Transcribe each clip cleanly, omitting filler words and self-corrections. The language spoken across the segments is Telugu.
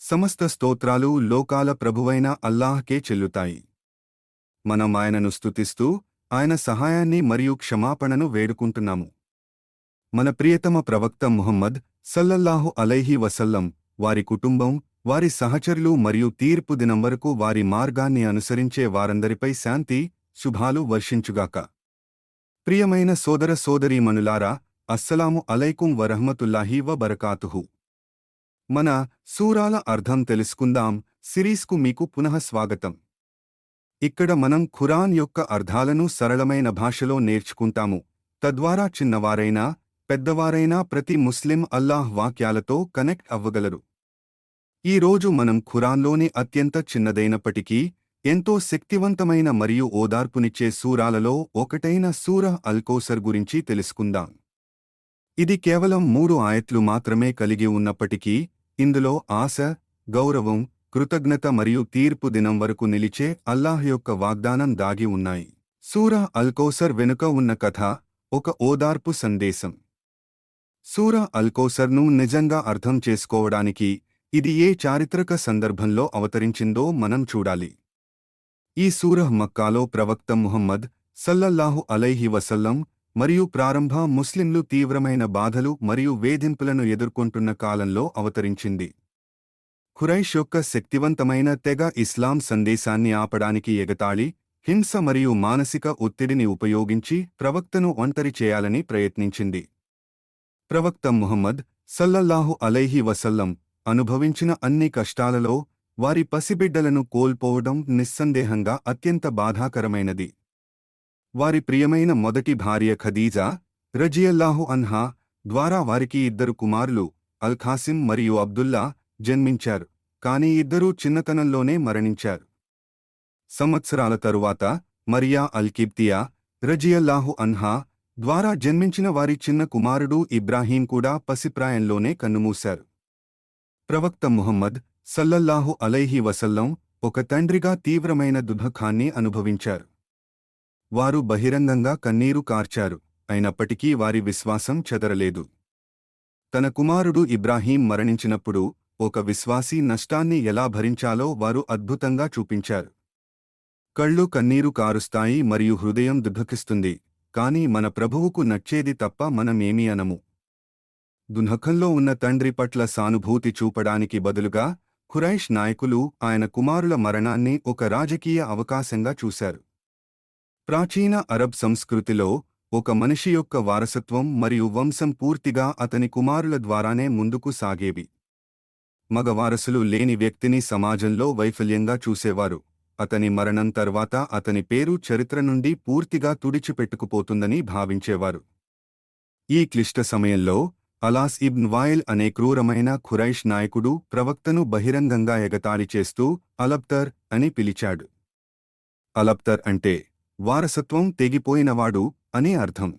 సమస్త స్తోత్రాలు లోకాల ప్రభువైన అల్లాహ్కే చెల్లుతాయి. మనం ఆయనను స్తుతిస్తూ ఆయన సహాయాన్ని మరియు క్షమాపణను వేడుకుంటున్నాము. మన ప్రియతమ ప్రవక్త ముహమ్మద్ సల్లల్లాహు అలైహి వసల్లం వారి కుటుంబం, వారి సహచరులు మరియు తీర్పు దినం వరకు వారి మార్గాన్ని అనుసరించే వారందరిపై శాంతి, శుభాలు వర్షించుగాక. ప్రియమైన సోదర సోదరీమణులారా, అస్సలాము అలైకుం వరహ్మతుల్లాహి వబరకాతుహు. మన సూరాల అర్థం తెలుసుకుందాం సిరీస్కు మీకు పునః స్వాగతం. ఇక్కడ మనం ఖురాన్ యొక్క అర్థాలను సరళమైన భాషలో నేర్చుకుంటాము, తద్వారా చిన్నవారైనా పెద్దవారైనా ప్రతి ముస్లిం అల్లాహ్ వాక్యాలతో కనెక్ట్ అవ్వగలరు. ఈ రోజు మనం ఖురాన్లోని అత్యంత చిన్నదైనప్పటికీ ఎంతో శక్తివంతమైన మరియు ఓదార్పునిచ్చే సూరాలలో ఒకటైన సూరహ్ అల్ కౌసర్ గురించి తెలుసుకుందాం. ఇది కేవలం 3 ఆయత్లు మాత్రమే కలిగి ఉన్నప్పటికీ ఇందులో ఆశ, గౌరవం, కృతజ్ఞత మరియు తీర్పు దినం వరకు నిలిచే అల్లాహ్ యొక్క వాగ్దానం దాగి ఉన్నాయి. సూరహ్ అల్ కౌసర్ వెనుక ఉన్న కథ ఒక ఓదార్పు సందేశం. సూరహ్ అల్ కౌసర్ను నిజంగా అర్థం చేసుకోవడానికి ఇది ఏ చారిత్రక సందర్భంలో అవతరించిందో మనం చూడాలి. ఈ సూరహ్ మక్కాలో ప్రవక్త ముహమ్మద్ సల్లల్లాహు అలైహి వసల్లం మరియు ప్రారంభ ముస్లింలు తీవ్రమైన బాధలు మరియు వేధింపులను ఎదుర్కొంటున్న కాలంలో అవతరించింది. ఖురైష్ యొక్క శక్తివంతమైన తెగ ఇస్లాం సందేశాన్ని ఆపడానికి ఎగతాళి, హింస మరియు మానసిక ఒత్తిడిని ఉపయోగించి ప్రవక్తను ఒంటరి చేయాలని ప్రయత్నించింది. ప్రవక్త ముహమ్మద్ సల్లల్లాహు అలైహి వసల్లం అనుభవించిన అన్ని కష్టాలలో వారి పసిబిడ్డలను కోల్పోవడం నిస్సందేహంగా అత్యంత బాధాకరమైనది. వారి ప్రియమైన మొదటి భార్య ఖదీజా రజియల్లాహు అన్హా ద్వారా వారికి 2 కుమారులు అల్ ఖాసిం మరియు అబ్దుల్లా జన్మించారు, కానీ ఇద్దరూ చిన్నతనంలోనే మరణించారు. సంవత్సరాల తరువాత మరియా అల్ కిబ్తియా రజియల్లాహు అన్హా ద్వారా జన్మించిన వారి చిన్న కుమారుడు ఇబ్రాహీం కూడా పసిప్రాయంలోనే కన్నుమూశారు. ప్రవక్త ముహమ్మద్ సల్లల్లాహు అలైహి వసల్లం ఒక తండ్రిగా తీవ్రమైన దుఃఖాన్ని అనుభవించారు. వారు బహిరంగంగా కన్నీరు కార్చారు, అయినప్పటికీ వారి విశ్వాసం చెదరలేదు. తన కుమారుడు ఇబ్రాహీం మరణించినప్పుడు ఒక విశ్వాసీ నష్టాన్ని ఎలా భరించాలో వారు అద్భుతంగా చూపించారు. కళ్ళు కన్నీరు కారుస్తాయి మరియు హృదయం దుఃఖిస్తుంది, కాని మన ప్రభువుకు నచ్చేది తప్ప మనమేమీ అనము. దుఃఖంలో ఉన్న తండ్రి పట్ల సానుభూతి చూపడానికి బదులుగా ఖురైష్ నాయకులు ఆయన కుమారుల మరణాన్ని ఒక రాజకీయ అవకాశంగా చూశారు. ప్రాచీన అరబ్ సంస్కృతిలో ఒక మనిషి యొక్క వారసత్వం మరియు వంశం పూర్తిగా అతని కుమారుల ద్వారానే ముందుకు సాగేవి. మగ వారసులు లేని వ్యక్తిని సమాజంలో వైఫల్యంగా చూసేవారు. అతని మరణం తర్వాత అతని పేరు చరిత్ర నుండి పూర్తిగా తుడిచిపెట్టుకుపోతుందని భావించేవారు. ఈ క్లిష్ట సమయంలో అలాస్ ఇబ్న్ వాయిల్ అనే క్రూరమైన ఖురైష్ నాయకుడు ప్రవక్తను బహిరంగంగా ఎగతాళి చేస్తూ అలబ్తర్ అని పిలిచాడు. అలబ్తర్ అంటే వారసత్వం తెగిపోయినవాడు అని అర్థం.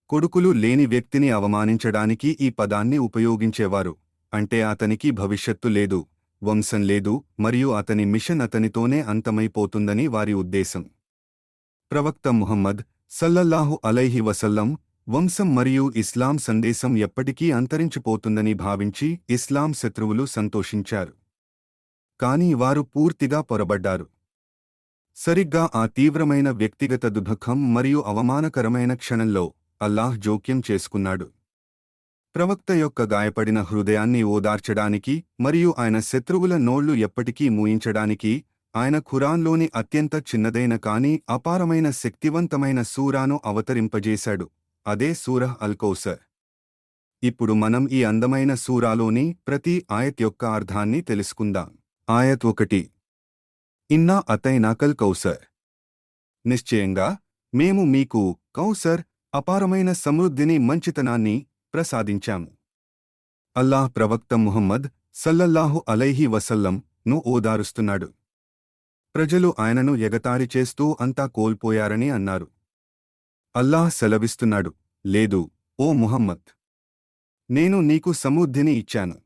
కొడుకులు లేని వ్యక్తిని అవమానించడానికి ఈ పదాన్ని ఉపయోగించేవారు, అంటే అతనికి భవిష్యత్తు లేదు, వంశం లేదు మరియు అతని మిషన్ అతనితోనే అంతమైపోతుందని వారి ఉద్దేశం. ప్రవక్త ముహమ్మద్ సల్లల్లాహు అలైహి వసల్లం వంశం మరియు ఇస్లాం సందేశం ఎప్పటికీ అంతరించిపోతుందని భావించి ఇస్లాం శత్రువులు సంతోషించారు. కానీ వారు పూర్తిగా పొరబడ్డారు. సరిగ్గా ఆ తీవ్రమైన వ్యక్తిగత దుఃఖం మరియు అవమానకరమైన క్షణంలో అల్లాహ్ జోక్యం చేసుకున్నాడు. ప్రవక్త యొక్క గాయపడిన హృదయాన్ని ఓదార్చడానికి మరియు ఆయన శత్రువుల నోళ్లు ఎప్పటికీ మూయించడానికి ఆయన ఖురాన్లోని అత్యంత చిన్నదైన కానీ అపారమైన శక్తివంతమైన సూరాను అవతరింపజేశాడు, అదే సూరహ్ అల్ కౌసర్. ఇప్పుడు మనం ఈ అందమైన సూరాలోని ప్రతి ఆయత్ యొక్క అర్థాన్ని తెలుసుకుందాం. ఆయత్ 1. ఇన్నా అతైనాకల్ కౌసర్. నిశ్చయంగా మేము మీకు కౌసర్, అపారమైన సమృద్ధిని, మంచితనాన్ని ప్రసాదించాము. అల్లాహ్ ప్రవక్త ముహమ్మద్ సల్లల్లాహు అలైహి వసల్లం ను ఓదారుస్తున్నాడు. ప్రజలు ఆయనను ఎగతాళి చేస్తూ అంతా కోల్పోయారని అన్నారు. అల్లాహ్ సెలవిస్తున్నాడు, లేదు ఓ ముహమ్మద్, నేను నీకు సమృద్ధిని ఇచ్చాను,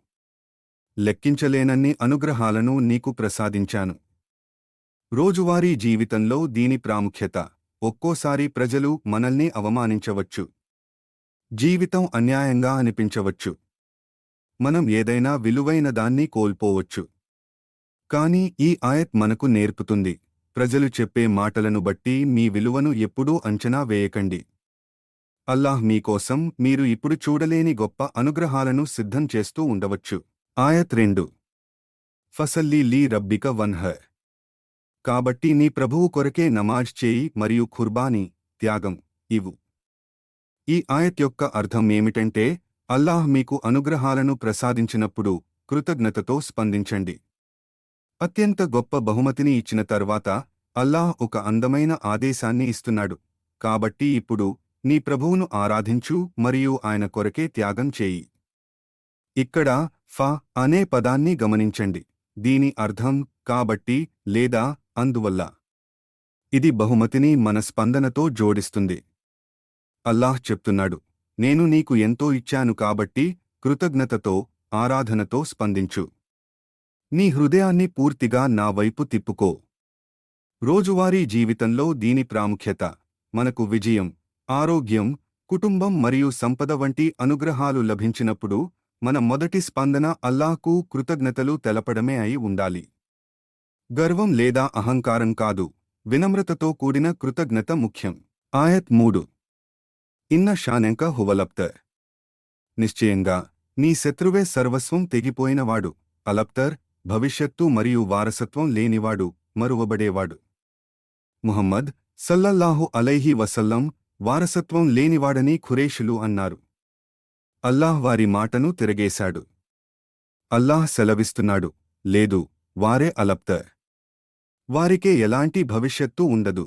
లెక్కించలేనన్ని అనుగ్రహాలను నీకు ప్రసాదించాను. రోజువారీ జీవితంలో దీని ప్రాముఖ్యత. ఒక్కోసారి ప్రజలు మనల్ని అవమానించవచ్చు. జీవితం అన్యాయంగా అనిపించవచ్చు. మనం ఏదైనా విలువైన దాన్ని కోల్పోవచ్చు. కానీ ఈ ఆయత్ మనకు నేర్పుతుంది, ప్రజలు చెప్పే మాటలను బట్టి మీ విలువను ఎప్పుడూ అంచనా వేయకండి. అల్లాహ్ మీకోసం మీరు ఇప్పుడు చూడలేని గొప్ప అనుగ్రహాలను సిద్ధం చేస్తూ ఉండవచ్చు. ఆయత్ 2. ఫసల్లీ లీ రబ్బిక వన్హర్. కాబట్టి నీ ప్రభువు కొరకే నమాజ్ చేయి మరియు ఖుర్బానీ, త్యాగం ఇవు. ఈ ఆయత్ యొక్క అర్థం ఏమిటంటే, అల్లాహ్ మీకు అనుగ్రహాలను ప్రసాదించినప్పుడు కృతజ్ఞతతో స్పందించండి. అత్యంత గొప్ప బహుమతిని ఇచ్చిన తర్వాత అల్లాహ్ ఒక అందమైన ఆదేశాన్ని ఇస్తున్నాడు. కాబట్టి ఇప్పుడు నీ ప్రభువును ఆరాధించు మరియు ఆయన కొరకే త్యాగం చేయి. ఇక్కడ ఫ అనే పదాన్ని గమనించండి. దీని అర్థం కాబట్టి లేదా అందువల్ల. ఇది బహుమతిని మన స్పందనతో జోడిస్తుంది. అల్లాహ్ చెప్తున్నాడు, నేను నీకు ఎంతో ఇచ్చాను కాబట్టి కృతజ్ఞతతో, ఆరాధనతో స్పందించు. నీ హృదయాన్ని పూర్తిగా నా వైపు తిప్పుకో. రోజువారీ జీవితంలో దీని ప్రాముఖ్యత మనకు విజయం, ఆరోగ్యం, కుటుంబం మరియు సంపద వంటి అనుగ్రహాలు లభించినప్పుడు మన మొదటి స్పందన అల్లాహ్కు కృతజ్ఞతలు తెలపడమే అయి ఉండాలి. గర్వం లేదా అహంకారం కాదు, వినమ్రతతో కూడిన కృతజ్ఞత ముఖ్యం. ఆయత్ 3. ఇన్న షానెంక హువలబ్తర్. నిశ్చయంగా నీ శత్రువే సర్వస్వం తెగిపోయినవాడు, అలబ్తర్, భవిష్యత్తు మరియు వారసత్వం లేనివాడు, మరువబడేవాడు. ముహమ్మద్ సల్లల్లాహు అలైహి వసల్లం వారసత్వం లేనివాడని ఖురేషులు అన్నారు. అల్లాహ్ వారి మాటను తిరగేశాడు. అల్లాహ్ సెలవిస్తున్నాడు, లేదు, వారే అలబ్తర్. వారికే ఎలాంటి భవిష్యత్తు ఉండదు.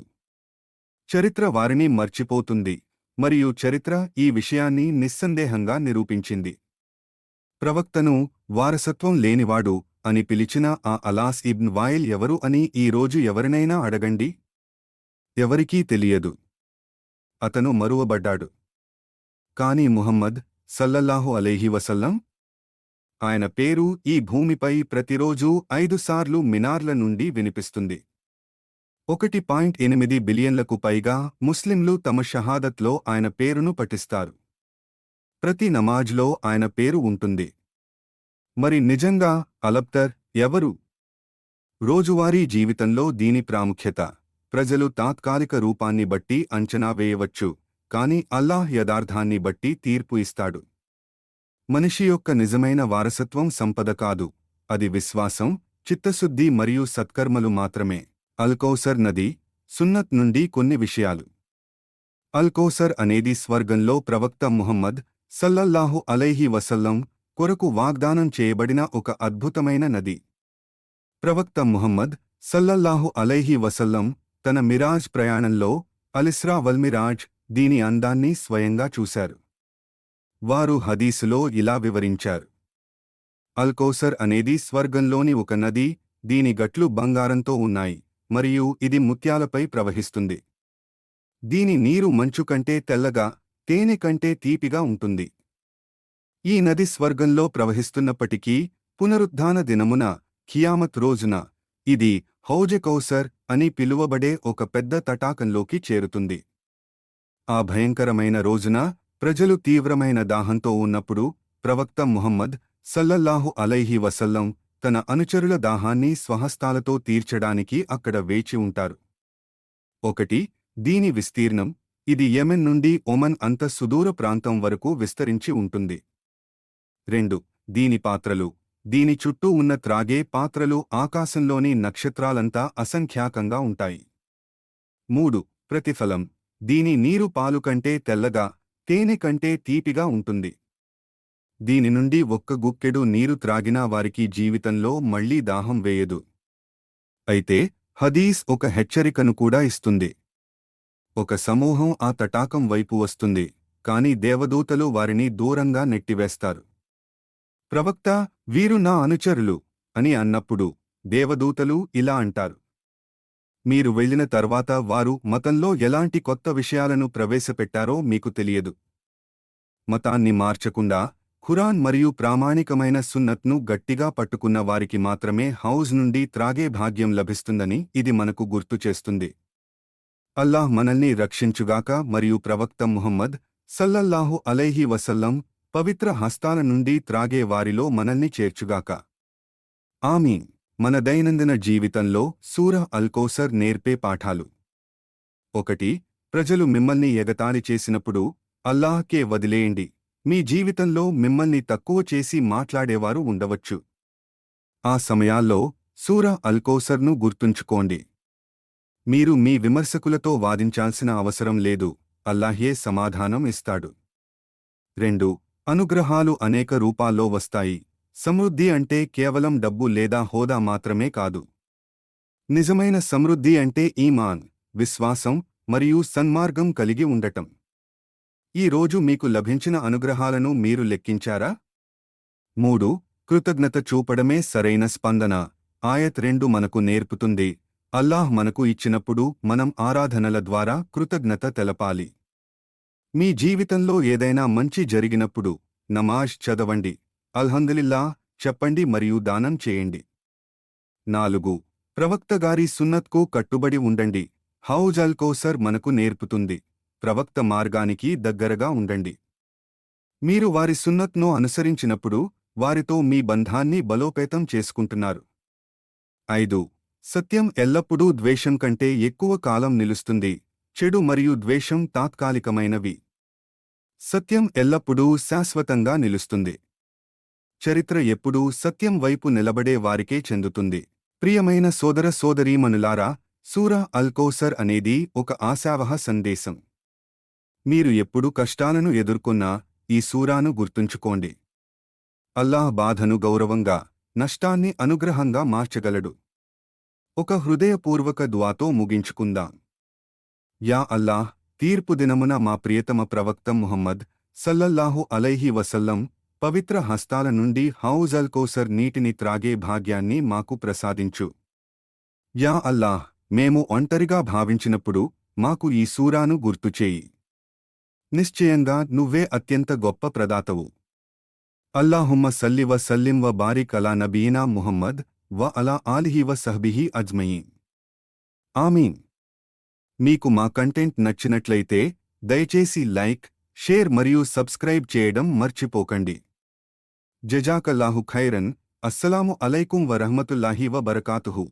చరిత్ర వారిని మర్చిపోతుంది మరియు చరిత్ర ఈ విషయాన్ని నిస్సందేహంగా నిరూపించింది. ప్రవక్తను వారసత్వం లేనివాడు అని పిలిచిన ఆ అలాస్ ఇబ్న్ వాయిల్ ఎవరు అని ఈ రోజు ఎవరినైనా అడగండి. ఎవరికీ తెలియదు. అతను మరువబడ్డాడు. కాని ముహమ్మద్ సల్లల్లాహు అలైహి వసల్లం, ఆయన పేరు ఈ భూమిపై ప్రతిరోజూ 5 సార్లు మినార్ల నుండి వినిపిస్తుంది. 1.8 బిలియన్లకు పైగా ముస్లింలు తమ షహాదత్లో ఆయన పేరును పఠిస్తారు. ప్రతి నమాజ్లో ఆయన పేరు ఉంటుంది. మరి నిజంగా అలబ్తర్ ఎవరు? రోజువారీ జీవితంలో దీని ప్రాముఖ్యత ప్రజలు తాత్కాలిక రూపాన్ని బట్టి అంచనా వేయవచ్చు, కాని అల్లాహ్ యథార్థాన్ని బట్టి తీర్పు ఇస్తాడు. మనిషి యొక్క నిజమైన వారసత్వం సంపద కాదు, అది విశ్వాసం, చిత్తశుద్ధి మరియు సత్కర్మలు మాత్రమే. అల్కౌసర్ నది, సున్నత్ నుండి కొన్ని విషయాలు. అల్కౌసర్ అనేది స్వర్గంలో ప్రవక్త ముహమ్మద్ సల్లల్లాహు అలైహి వసల్లం కొరకు వాగ్దానం చేయబడిన ఒక అద్భుతమైన నది. ప్రవక్త ముహమ్మద్ సల్లల్లాహు అలైహి వసల్లం తన మిరాజ్ ప్రయాణంలో అలిస్రా వల్మిరాజ్ దీని అందాన్ని స్వయంగా చూశారు. వారు హదీసులో ఇలా వివరించారు, అల్కౌసర్ అనేది స్వర్గంలోని ఒక నది, దీని గట్లు బంగారంతో ఉన్నాయి మరియు ఇది ముత్యాలపై ప్రవహిస్తుంది. దీని నీరు మంచు కంటే తెల్లగా, తేనె కంటే తీపిగా ఉంటుంది. ఈ నది స్వర్గంలో ప్రవహిస్తున్నప్పటికీ పునరుద్ధాన దినమున, ఖియామత్ రోజున ఇది హౌజె కౌసర్ అని పిలువబడే ఒక పెద్ద తటాకంలోకి చేరుతుంది. ఆ భయంకరమైన రోజున ప్రజలు తీవ్రమైన దాహంతో ఉన్నప్పుడు ప్రవక్త ముహమ్మద్ సల్లల్లాహు అలైహి వసల్లం తన అనుచరుల దాహాన్ని స్వహస్తాలతో తీర్చడానికి అక్కడ వేచి ఉంటారు. 1. దీని విస్తీర్ణం, ఇది యెమెన్ నుండి ఒమన్ అంత సుదూర ప్రాంతం వరకు విస్తరించి ఉంటుంది. 2. దీని పాత్రలు, దీని చుట్టూ ఉన్న త్రాగే పాత్రలు ఆకాశంలోని నక్షత్రాలంతా అసంఖ్యాకంగా ఉంటాయి. 3. ప్రతిఫలం, దీని నీరు పాలు కంటే తెల్లగా, తేనె కంటే తీపిగా ఉంటుంది. దీని నుండి ఒక్క గుక్కెడు నీరు త్రాగినా వారికి జీవితంలో మళ్లీ దాహం వేయదు. అయితే హదీస్ ఒక హెచ్చరికను కూడా ఇస్తుంది. ఒక సమూహం ఆ తటాకం వైపు వస్తుంది, కాని దేవదూతలు వారిని దూరంగా నెట్టివేస్తారు. ప్రవక్త, వీరు నా అనుచరులు అని అన్నప్పుడు దేవదూతలు ఇలా అంటారు, మీరు వెళ్ళిన తర్వాత వారు మతంలో ఎలాంటి కొత్త విషయాలను ప్రవేశపెట్టారో మీకు తెలియదు. మతాన్ని మార్చకుండా ఖురాన్ మరియు ప్రామాణికమైన సున్నత్ను గట్టిగా పట్టుకున్న వారికి మాత్రమే హౌజ్ నుండి త్రాగే భాగ్యం లభిస్తుందని ఇది మనకు గుర్తు చేస్తుంది. అల్లాహ్ మనల్ని రక్షించుగాక మరియు ప్రవక్త ముహమ్మద్ సల్లల్లాహు అలైహి వసల్లం పవిత్ర హస్తాల నుండి త్రాగే వారిలో మనల్ని చేర్చుగాక. ఆమీన్. మన దైనందిన జీవితంలో సూరహ్ అల్ కౌసర్ నేర్పే పాఠాలు. 1. ప్రజలు మిమ్మల్ని ఎగతాళి చేసినప్పుడు అల్లాహ్కే వదిలేయండి. మీ జీవితంలో మిమ్మల్ని తక్కువ చేసి మాట్లాడేవారు ఉండవచ్చు. ఆ సమయాల్లో సూరహ్ అల్ కౌసర్ను గుర్తుంచుకోండి. మీరు మీ విమర్శకులతో వాదించాల్సిన అవసరం లేదు, అల్లాహే సమాధానం ఇస్తాడు. 2. అనుగ్రహాలు అనేక రూపాల్లో వస్తాయి. సమృద్ధి అంటే కేవలం డబ్బు లేదా హోదా మాత్రమే కాదు. నిజమైన సమృద్ధి అంటే ఈమాన్, విశ్వాసం మరియు సన్మార్గం కలిగి ఉండటం. ఈ రోజు మీకు లభించిన అనుగ్రహాలను మీరు లెక్కించారా? 3. కృతజ్ఞత చూపడమే సరైన స్పందన. ఆయత్ 2 మనకు నేర్పుతుంది, అల్లాహ్ మనకు ఇచ్చినప్పుడు మనం ఆరాధనల ద్వారా కృతజ్ఞత తెలపాలి. మీ జీవితంలో ఏదైనా మంచి జరిగినప్పుడు నమాజ్ చదవండి, అల్హందులిల్లాహ్ చెప్పండి మరియు దానం చేయండి. 4. ప్రవక్త గారి సున్నత్కు కట్టుబడి ఉండండి. హౌజ్ అల్ కౌసర్ మనకు నేర్పుతుంది, ప్రవక్త మార్గానికి దగ్గరగా ఉండండి. మీరు వారి సున్నత్ను అనుసరించినప్పుడు వారితో మీ బంధాన్ని బలోపేతం చేసుకుంటున్నారు. 5. సత్యం ఎల్లప్పుడూ ద్వేషం కంటే ఎక్కువ కాలం నిలుస్తుంది. చెడు మరియు ద్వేషం తాత్కాలికమైనవి. సత్యం ఎల్లప్పుడూ శాశ్వతంగా నిలుస్తుంది. చరిత్ర ఎప్పుడూ సత్యం వైపు నిలబడే వారికే చెందుతుంది. ప్రియమైన సోదర సోదరీమణులారా, సూరహ్ అల్ కౌసర్ అనేది ఒక ఆశావహ సందేశం. మీరు ఎప్పుడు కష్టాలను ఎదుర్కొన్నా ఈ సూరాను గుర్తుంచుకోండి. అల్లాహ్ బాధను గౌరవంగా, నష్టాన్ని అనుగ్రహంగా మార్చగలడు. ఒక హృదయపూర్వక దుఆతో ముగించుకుందాం. యా అల్లాహ్, తీర్పు దినమున మా ప్రియతమ ప్రవక్త ముహమ్మద్ సల్లల్లాహు అలైహి వసల్లం పవిత్ర హస్తాల నుండి హౌజ్ అల్ కౌసర్ నీటిని త్రాగే భాగ్యాన్ని మాకు ప్రసాదించు. యా అల్లాహ్, మేము ఒంటరిగా భావించినప్పుడు మాకు ఈ సూరాను గుర్తుచేయి. నిశ్చయంగా నువ్వే అత్యంత గొప్ప ప్రదాతవు. అల్లాహుమ్మ సల్లి వ సల్లిం వ బారిక్ అలా నబీనా ముహమ్మద్ వ అలా ఆలిహి వ సహ్బిహి అజ్మయీన్. ఆమీన్. మీకు మా కంటెంట్ నచ్చినట్లయితే దయచేసి లైక్, షేర్ మరియు సబ్స్క్రైబ్ చేయడం మర్చిపోకండి. జజాకల్లాహు ఖైరన్. అస్సలాము అలైకుం వ రహ్మతుల్లాహి వ బరకాతుహు.